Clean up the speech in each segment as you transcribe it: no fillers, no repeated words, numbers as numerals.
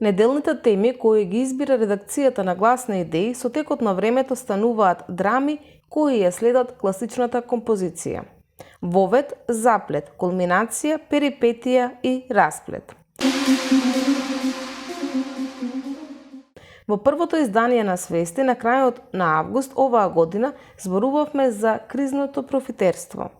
Неделните теми кои ги избира редакцијата на Гласна идеи со текот на времето стануваат драми кои ја следат класичната композиција. Вовед, заплет, кулминација, перипетија и расплет. Во првото издание на Свести на крајот на август оваа година зборувавме за кризното профитерство.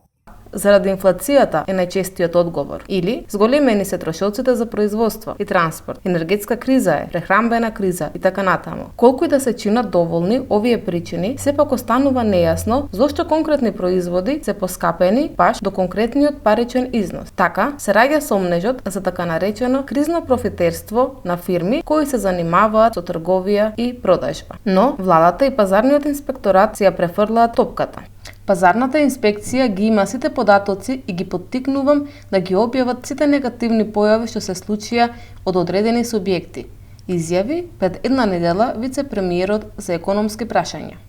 Заради инфлацијата е најчестиот одговор, или зголемени се трошоците за производство и транспорт, енергетска криза е, прехранбена криза и така натаму. Колку и да се чинат доволни овие причини, сепак останува нејасно зошто конкретни производи се поскапени баш до конкретниот паричен износ. Така се раѓа сомнежот за така наречено кризно профитерство на фирми кои се занимаваат со трговија и продажба. Но владата и пазарниот инспекторат си ја префрлаат топката. Пазарната инспекција ги има сите податоци и ги поттикнувам да ги објават сите негативни појави што се случија од одредени субјекти, изјави пред една недела вице-премиерот за економски прашања.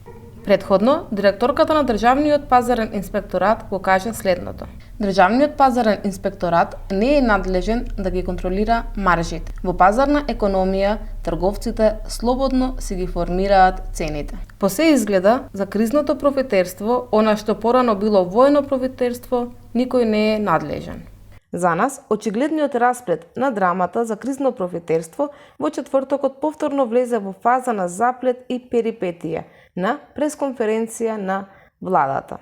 Предходно, директорката на Државниот пазарен инспекторат го кажа следното. Државниот пазарен инспекторат не е надлежен да ги контролира маржите. Во пазарна економија, трговците слободно си ги формираат цените. По се изгледа, за кризното профитерство, она што порано било воено профитерство, никој не е надлежен. За нас, очигледниот расплет на драмата за кризно профитерство во четвртокот повторно влезе во фаза на заплет и перипетија на пресконференција на владата.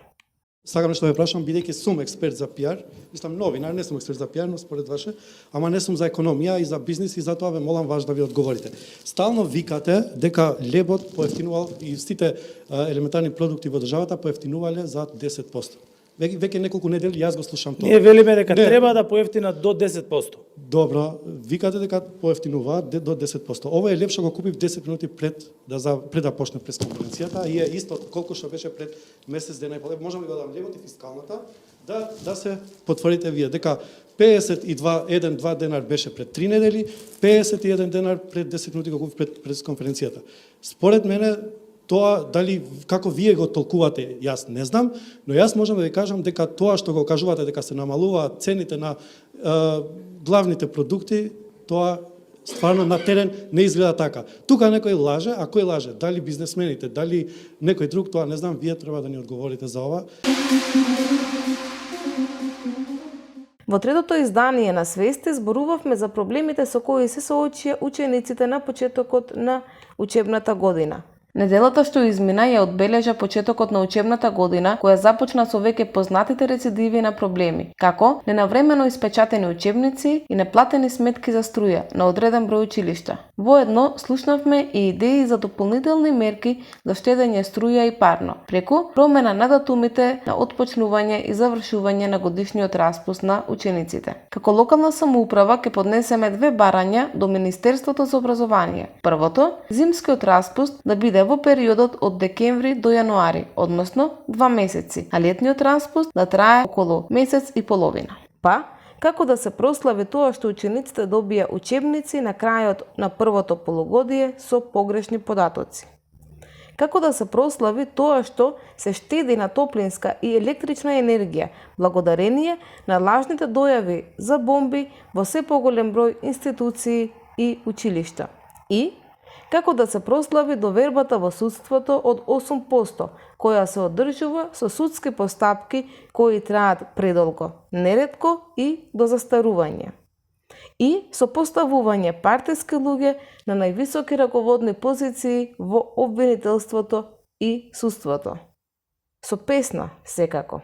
Сакам нешто да ве прашам, бидејќи сум експерт за пиар, мислам новинар, не сум експерт за пиар, но според ваше, ама не сум за економија и за бизнис и затоа ве молам ваш да ви одговорите. Стално викате дека лебот поевтинувал и сите елементарни продукти во државата поевтинувале за 10%. Веќе неколку недели јас го слушам тоа. Ние велиме дека треба да поевтинат до 10%. Добро, викате дека поевтинуваат до 10%. Ова е лепше го купив 10 минути пред да почне пресконференцијата и е исто колку што беше пред месец дена и половина. Можам да го дам лебот и фискалната да се потврдите вие дека 51 денар беше пред 3 недели, 51 денар пред 10 минути го купив пред пресконференцијата. Според мене тоа дали како вие го толкувате, јас не знам, но јас можам да ви кажам дека тоа што го кажувате дека се намалуваат цените на главните продукти, тоа стварно на терен не изгледа така. Тука некој лаже, а кој лаже? Дали бизнесмените, дали некој друг, тоа не знам, вие треба да ни одговорите за ова. Во третото издание на Свести зборувавме за проблемите со кои се соочија учениците на почетокот на учебната година. Неделата што измина ја одбележа почетокот на учебната година, која започна со веќе познатите рецидиви на проблеми, како ненавремено испечатени учебници и неплатени сметки за струја на одреден број училишта. Воедно слушнавме и идеи за дополнителни мерки за штедење струја и парно, преку промена на датумите на отпочнување и завршување на годишниот распуст на учениците. Како локална самоуправа ќе поднесеме две барања до Министерството за образование. Првото, зимскиот распуст да биде во периодот од декември до јануари, односно 2 месеци, а летниот распуст да трае околу месец и половина. Па, како да се прослави тоа што учениците добија учебници на крајот на првото полугодие со погрешни податоци? Како да се прослави тоа што се штеди на топлинска и електрична енергија, благодарение на лажните дојави за бомби во се поголем број институции и училишта? И како да се прослави довербата во судството од 8%, која се одржува со судски постапки кои траат предолго, неретко и до застарување. И со поставување партиски луѓе на највисоки раководни позиции во обвинителството и судството. Со песна, секако.